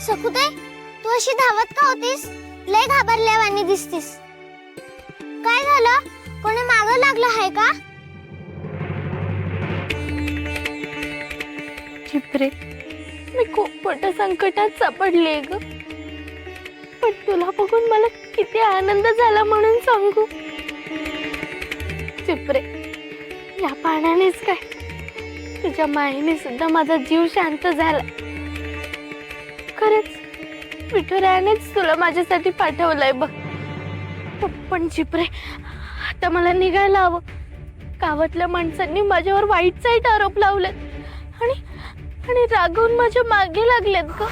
सकुते, तू अशी धावत का होतीस? लय घाबरल्यावानी दिसतीस. काय झालं? कोणी मागं लागलं आहे का? चिपरे, मी खूप मोठ्या संकटात सापडले ग. पण तुला बघून मला किती आनंद झाला म्हणून सांगू. चिपरे, या पाण्यानेच काय, तुझ्या मायेने सुद्धा माझा जीव शांत झाला. खरंच विठुरायानेच तुला माझ्यासाठी पाठवलंय बघ. पण चिपरे, आता मला निघायला हवं. गावातल्या माणसांनी माझ्यावर वाईट साईट आरोप लावलेत आणि रागवून माझ्या मागे लागलेत ग.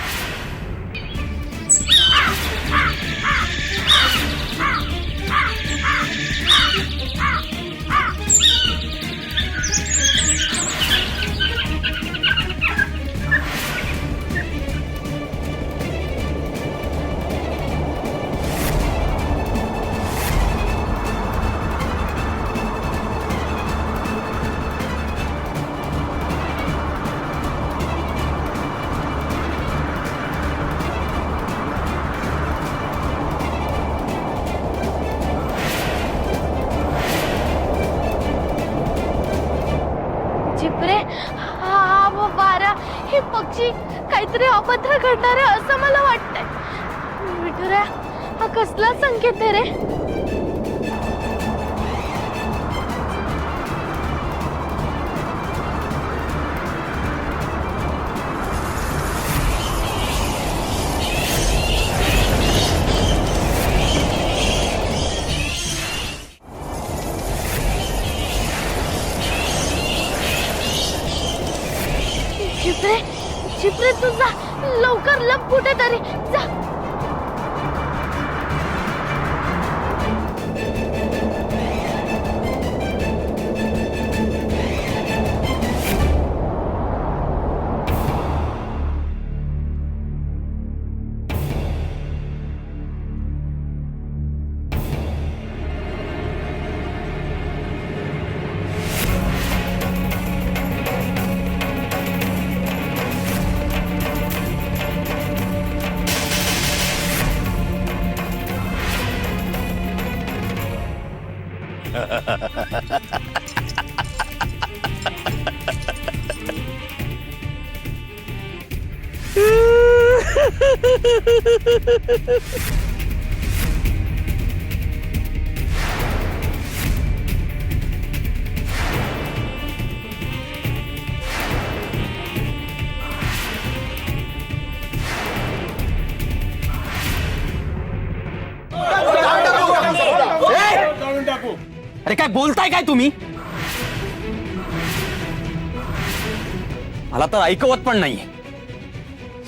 चिपरे, हा वारा, हे पक्षी, काहीतरी अभद्र घडणार आहे असं मला वाटतंय. विठुराया, हा कसला संकेत आहे रे? चिपरे, चिपरे, तू जा लवकर, लप कुठेतरी जा. अरे काय बोलताय काय तुम्ही? मला तर ऐकवत पण नाहीये.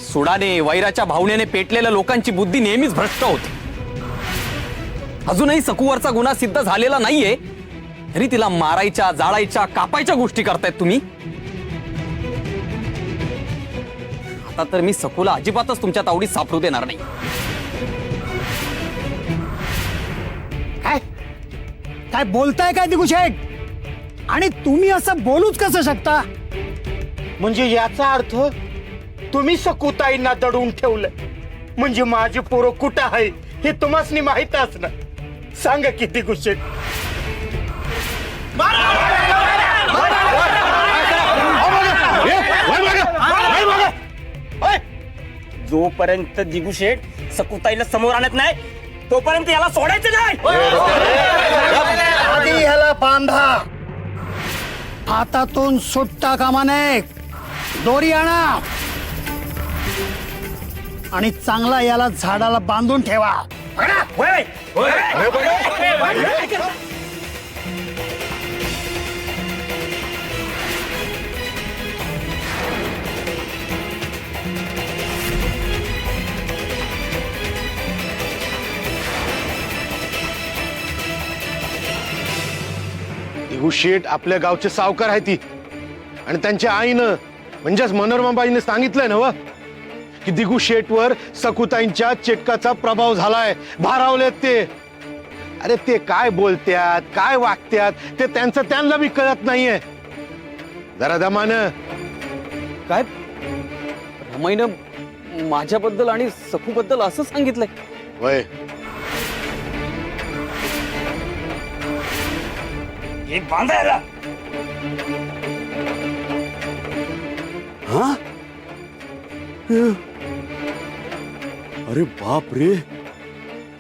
सुडाने, वैराच्या भावनेने पेटलेल्या लोकांची बुद्धी नेहमीच भ्रष्ट होते. अजूनही सकूवरचा गुन्हा सिद्ध झालेला नाहीये, तरी तिला मारायच्या, जाळायच्या, कापायच्या गोष्टी करतायत तुम्ही. आता तर मी सकूला अजिबातच तुमच्या तावडीत सापडू देणार नाही. काय बोलताय काय दिगुशेठ? आणि तुम्ही असं बोलूच कसं शकता? म्हणजे याचा अर्थ तुम्ही सकुताईंना दडवून ठेवलं, म्हणजे माझी पोरं कुठं आहे हे तुम्हासनी माहित असणार. सांगा किती गुशेट. जोपर्यंत दिगुशेठ सकुताईला समोर आणत नाही तोपर्यंत याला सोडायचं नाही. आधी ह्याला बांधा, हातातून सुट्टा कामा नये. दोरी आणा आणि चांगला याला झाडाला बांधून ठेवा. शेठ आपल्या गावचे सावकार आहे ती, आणि त्यांच्या आईनं म्हणजेच मनोरमाबाईने सांगितलंय ना की दिगू शेठवर सकुताईंच्या चेटकाचा प्रभाव झालाय, भारावलेत ते. अरे ते काय बोलत्यात, काय वागत्यात ते त्यांचं त्यांना बी कळत नाहीये. जरा दमान. काय रमाईनं माझ्याबद्दल आणि सखूबद्दल असं सांगितलंय? वय हे बांधायला हा? अरे बाप रे,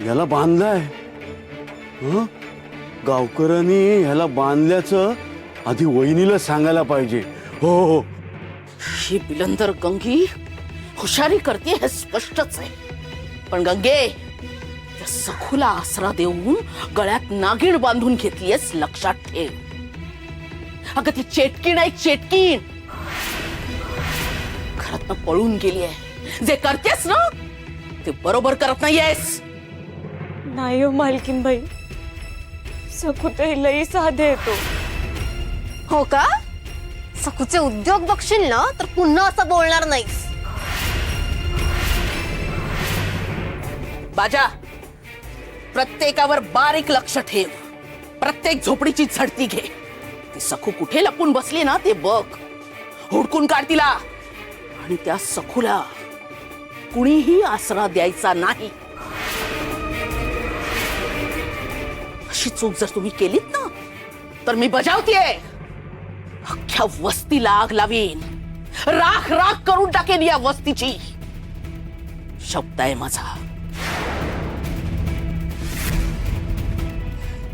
याला बांधलाय. हं? गावकऱ्यांनी ह्याला बांधल्याचं आधी वहिनीला सांगायला पाहिजे. हो हो. ही बिलंदर गंगी हुशारी करते हे स्पष्टच आहे. पण गंगे, त्या सखूला आसरा देऊन गळ्यात नागिण बांधून घेतलीयस, लक्षात ठेव. अगं ती चेटकीण आहे, चेटकीण. घरातनं पळून गेली आहे. जे करतेस ना ते बरोबर करत नाहीयेस. नाही हो मालकीन बाई, सखूताई लई साधे येतो. हो का? सखूचे उद्योग बघशील ना तर पुन्हा असं बोलणार नाहीस. बाजा, प्रत्येकावर बारीक लक्ष ठेव. प्रत्येक झोपडीची झडती घे. ती सखू कुठे लपून बसली ना ते बघ. हुडकून काढ तिला. आणि त्या सखूला कुणीही आसरा द्यायचा नाही. अशी चूक जर तुम्ही केलीत ना तर मी बजावतीये. अख्ख्या वस्तीला आग लावीन. राख राख करून टाकेन या वस्तीची. शब्द आहे माझा,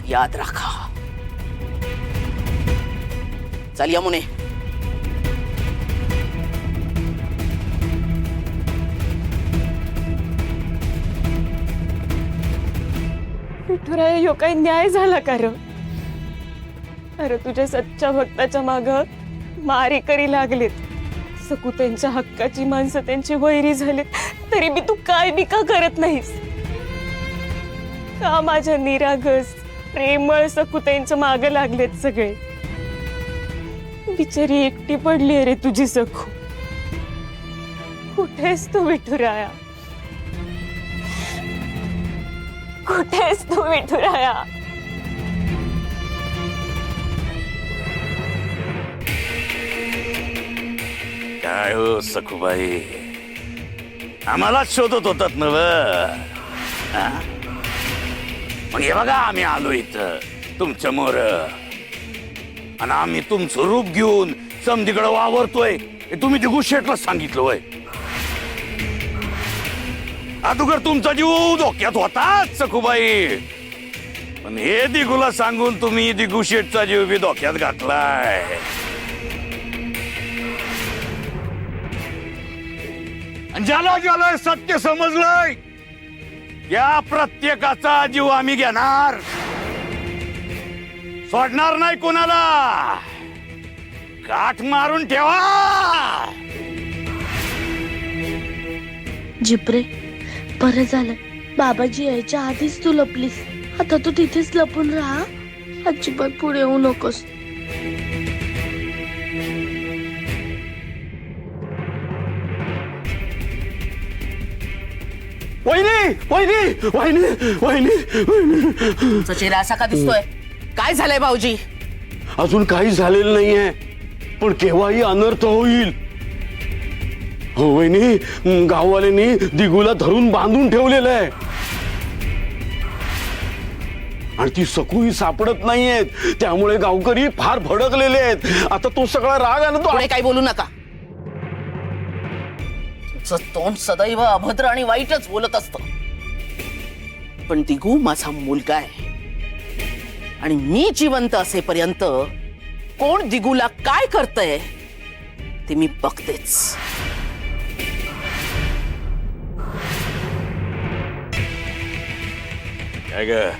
याद राखा. चल यमुने. विठुराया, ह्यो काही न्याय झाला का र? अरे तुझ्या सच्च्या भक्ताच्या माग मारेकरी लागलेत. सखूताईंच्या हक्काची माणसं त्यांची वैरी झालीत, तरी मी तू काय बी का करत नाहीस? का माझ्या निरागस प्रेमळ सखूताईंच्या माग लागलेत सगळे? बिचारी एकटी पडली रे तुझी सखू. कुठेस तू विठुराया? कुठेस तू विठुराया? काय हो सखूबाई, आम्हाला शोधत होतात नव? मग हे बघा, आम्ही आलो इथं तुमच्या मोर. आणि आम्ही तुमचं रूप घेऊन समधीकडे वावरतोय हे तुम्ही दिगू शेटला सांगितलं वय? अगोदर तुमचा जीव धोक्यात होताच सखूबाई, पण हे दिगूला सांगून तुम्ही दिगू शेटचा जीव बी धोक्यात घातलाय. ज्याला ज्याला सत्य समजलंय या प्रत्येकाचा जीव आम्ही घेणार, सोडणार नाही कोणाला. काठ मारून ठेवा. जिप्रे, बरं झालं बाबाजी यायच्या आधीच तू लपलीस. आता तू तिथेच लपून राहा. अजिबात पुढे येऊ नकोस. वहिनी वहिनी वहिनी वहिनी. तुमचा चेहरा असा का दिसतोय? काय झालंय भाऊजी? अजून काही झालेलं नाहीये, पण केव्हाही अनर्थ होईल. हो वहिनी, गाववाल्यांनी दिगूला धरून बांधून ठेवलेलं आहे आणि ती सखूही सापडत नाहीयेत. त्यामुळे गावकरी फार भडकलेले आहेत. आता तो सगळा राग आणि तो पुढे काही बोलू नका. तुमचं तोंड सदैव अभद्र आणि वाईटच बोलत असतं. पण दिगू माझा मुलगा आहे आणि मी जिवंत असेपर्यंत कोण दिगूला काय करतंय ते मी बघतेच. काय ग,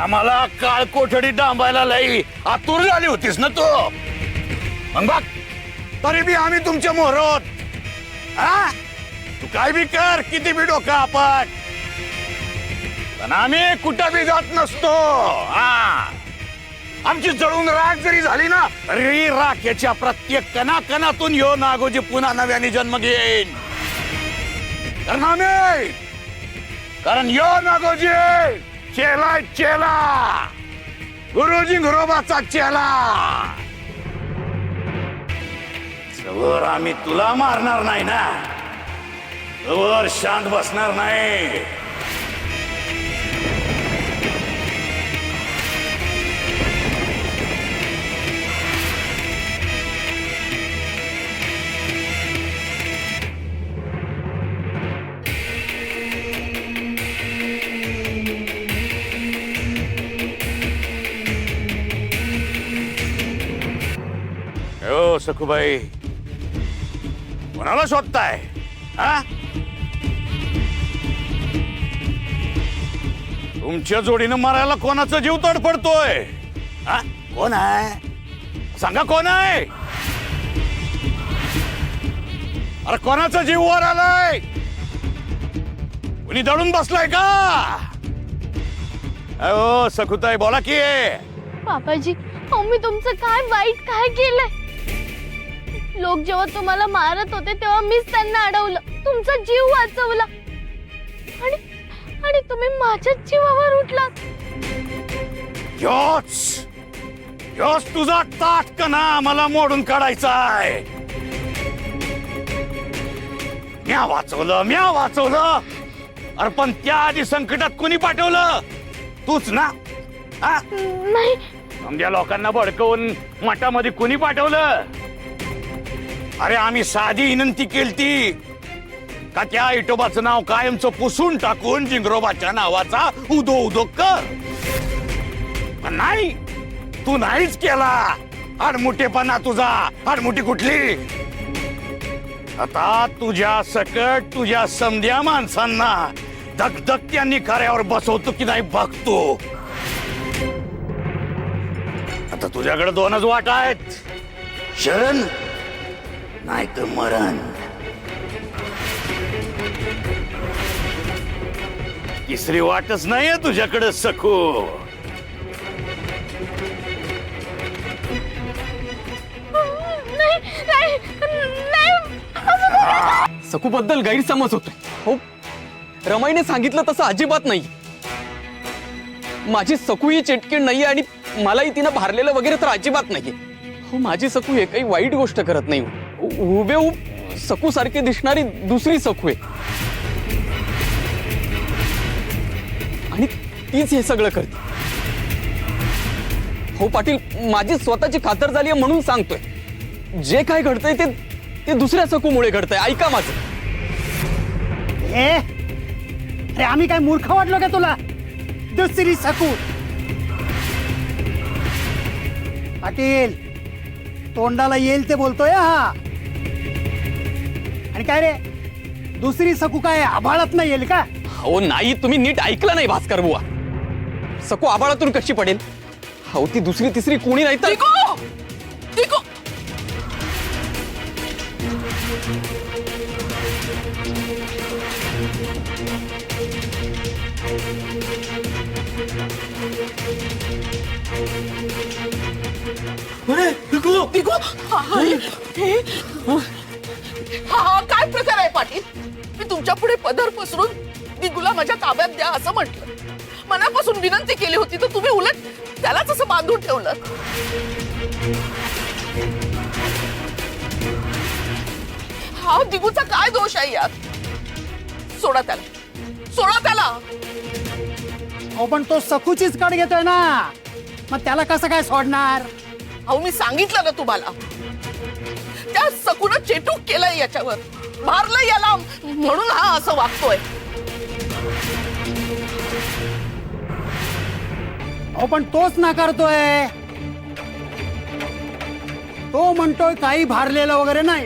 आम्हाला काळ कोठडी डांबायला लई आतुर झाली होतीस ना तू? मग बघ, तरी बी आम्ही तुमच्या मोहरत. तू काय बी कर, किती बी डोका आपण, पण आम्ही कुठं बी जात नसतो. आमची जळून राख जरी झाली ना तरी राखेच्या प्रत्येक कणाकणातून यो नागोजी पुन्हा नव्याने जन्म घेईन. कारण यो नागोजी चेला चेला, गुरुजी घरोबाचा चेला. वर आम्ही तुला मारणार नाही ना, वर शांत बसणार नाही. ओ सखूबाई, कोणाला शोधताय? हा, तुमच्या जोडीनं मारायला कोणाचा जीव तडफडतोय? हा, कोण आहे? सांगा कोण आहे? अरे कोणाचा जीव वर आलाय? कुणी दडून बसलाय का? ओ सखुताई, बोला की. बाबाजी, अहो मी तुमचं काय वाईट काय केलंय? लोक जेव्हा तुम्हाला मारत होते तेव्हा मीच त्यांना अडवलं, तुमचा जीव वाचवला आणि तुम्ही माझ्याच जीवावर उठलात. योच तुझा ताटकणा मला मोडून काढायचा आहे. म्या वाचवलं. अरे पण त्या आधी संकटात कोणी पाठवलं? तूच ना? हा? नाही. समजा लोकांना भडकवून मठामध्ये कोणी पाठवलं? अरे आम्ही साधी विनंती केलती का त्या इटोबाचं नाव कायमचं पुसून टाकून जिंगरोबाच्या नावाचा उदो कर. पण नाही, तू नाहीच केला. आडमुठेपणा तुझा. आडमुठी कुठली? आता तुझ्या सकट तुझ्या समध्या माणसांना धकधक्यांनी कार्यावर बसवतो की नाही बघतो. आता तुझ्याकडे दोनच वाट आहेत, शरण नाही तर मरण. तिसरी वाटच नाहीये तुझ्याकडे सखू. सकू बद्दल गैरसमज होतोय. हो, रमाईने सांगितलं तसं अजिबात नाही. माझी सकू ही चिटकीण नाहीये आणि मलाही तिनं भारलेलं वगैरे तर अजिबात नाहीये. हो, माझी सकू हे काही वाईट गोष्ट करत नाही. हुबेहूब सकू सारखी दिसणारी दुसरी सकू आहे आणि तीच हे सगळं करते. हो पाटील, माझी स्वतःची खातर झाली आहे म्हणून सांगतोय. जे काय घडतंय ते दुसऱ्या सकूमुळे घडतंय. ऐका माझं. अरे आम्ही काय मूर्ख वाटलो का तुला? दुसरी सकू. पाटील, तोंडाला येईल ते बोलतोय हा. आणि काय रे, दुसरी सकू काय आभाळात नाही येईल का? हो नाही, तुम्ही नीट ऐकलं नाही भास्कर बुवा. सकू आबाळातून कशी पडेल? हो, ती दुसरी तिसरी कोणी नाही तर. हा काय प्रकार आहे पाटील? मी तुमच्या पुढे पदर पसरून दिगूला माझ्या ताब्यात द्या असं म्हटलं. मनापासून विनंती केली होती तर तुम्ही उलट त्यालाच असं बांधून ठेवलं. हा दिगूचा काय दोष आहे यात? सोडा त्याला. हो पण तो सकूचीच कड घेतोय ना, मग त्याला कसं काय सोडणार? अहो मी सांगितलं ना तुम्हाला, त्या सकूनं चेटूक केलंय याच्यावर, मारलंय याला, म्हणून हा असं वागतोय. हो पण तोच नाकारतोय. तो म्हणतोय काही भारलेलं वगैरे नाही.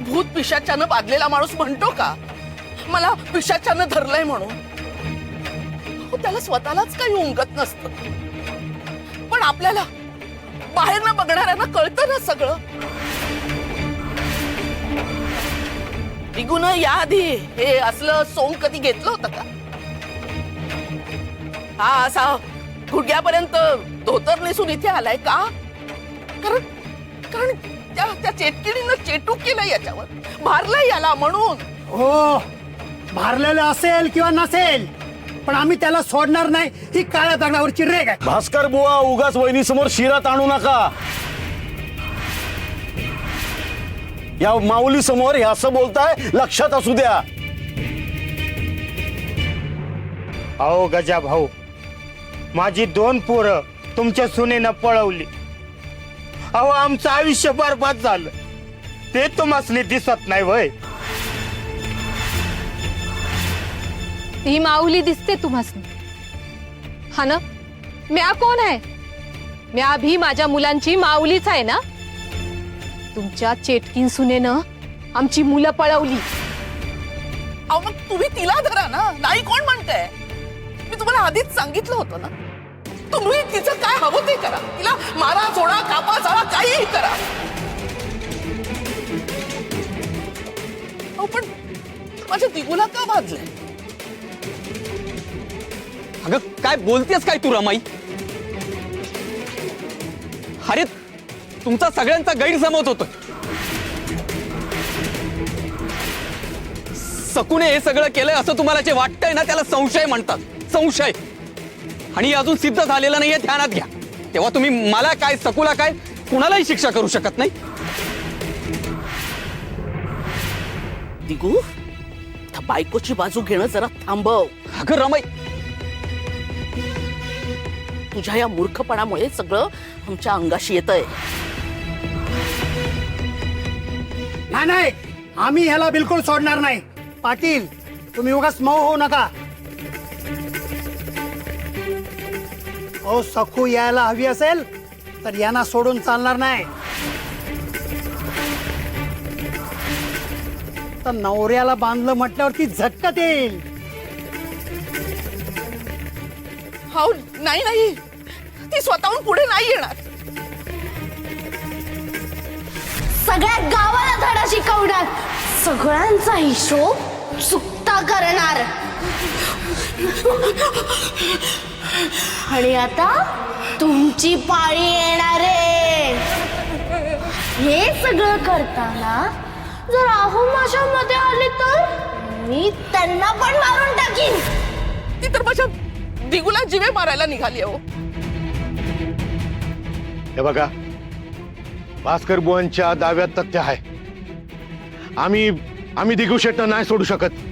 भूत पिशाच्यानं बांधलेला माणूस म्हणतो का मला पिशाच्यानं धरलंय म्हणून? हो, त्याला स्वतःलाच काही उमगत नसतं, पण आपल्याला बाहेरनं बघणाऱ्यांना कळतं ना सगळं. दिगूनं याआधी हे असलं सोंग कधी घेतलं होतं का? हा असा गुडघ्यापर्यंत धोतर नेसून इथे आलाय का? कारण त्या चेटकिडीनं चेटूक केलंय याच्यावर, भारलंय याला म्हणून. हो, भारलेलं असेल किंवा नसेल, पण आम्ही त्याला सोडणार नाही, ही काळ्या दगडावरची रेग आहे. भास्कर बुवा, उगाच वहिनी समोर शिरा ताणू नका. या माऊली समोर हे असं बोलताय, लक्षात असू द्या. अहो गजा भाऊ, माझी 2 पोरं तुमच्या सुनेनं पळवली. अहो आमचं आयुष्य बरबाद झालं, ते तुम्हाला दिसत नाही वय. ती माऊली दिसते तुम्हाला, हा ना? म्या कोण आहे? म्या भी माझ्या मुलांची माऊलीच आहे ना. तुमच्या चेटकीन सुनेनं आमची मुलं पळवली. अहो मग तुम्ही तिला धरा ना, नाही कोण म्हणतंय? मी तुम्हाला आधीच सांगितलं होतं ना, तुम्ही तिचं काय हवं ते करा. तिला मारा, सोडा, कापा, जाळा, काहीही करा. अहो पण माझ्या दिगूला का भाजलंय? अगं काय बोलतेस काय तू रमाई? अरे तुमचा सगळ्यांचा गैरसमज होतोय. सकूने हे सगळं केलंय असं तुम्हाला जे वाटतंय ना, त्याला संशय म्हणतात. संशय. आणि अजून सिद्ध झालेलं नाहीये, ध्यानात घ्या. तेव्हा तुम्ही मला काय, सकूला काय, कुणालाही शिक्षा करू शकत नाही. दिगू, त्या बायकोची बाजू घेणं जरा थांबव. अगं रमाई, तुझ्या या मूर्खपणामुळे सगळं आमच्या अंगाशी येतंय. नाही, आम्ही ह्याला बिलकुल सोडणार नाही. पाटील, तुम्ही उगाच मऊ होऊ नका. ओ सखू यायला हवी असेल तर यांना सोडून चालणार नाही. तर नवऱ्याला बांधलं म्हटल्यावरती झटकत येईल. हो नाही नाही, ती स्वतःहून पुढे नाही येणार. सगळ्या गावाला धडा शिकवणार, सगळ्यांचा हिशोब चुकता करणार. आणि आता तुमची पाळी येणार आहे. हे सगळं करताना जर राहू माझ्या मध्ये आले तर मी त्यांना पण मारून टाकीन. ती तर माझ्या दिगूला जिवे मारायला निघाली. हो हे बघा, भास्कर बुवांच्या दाव्यात तथ्य आहे. आम्ही दिगू शेटना नाही सोडू शकत.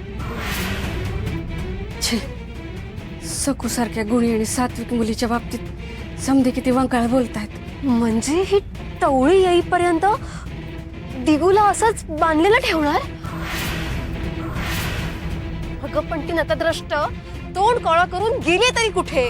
सकू सारख्या गुणी आणि सात्विक मुलीच्या बाबतीत समजे किती वंकाळ बोलतायत. म्हणजे ही टवळी येईपर्यंत दिगूला असंच बांधलेलं ठेवणार? अगं पण ती नतद्रष्ट तोंड काळा करून गेले तरी कुठे?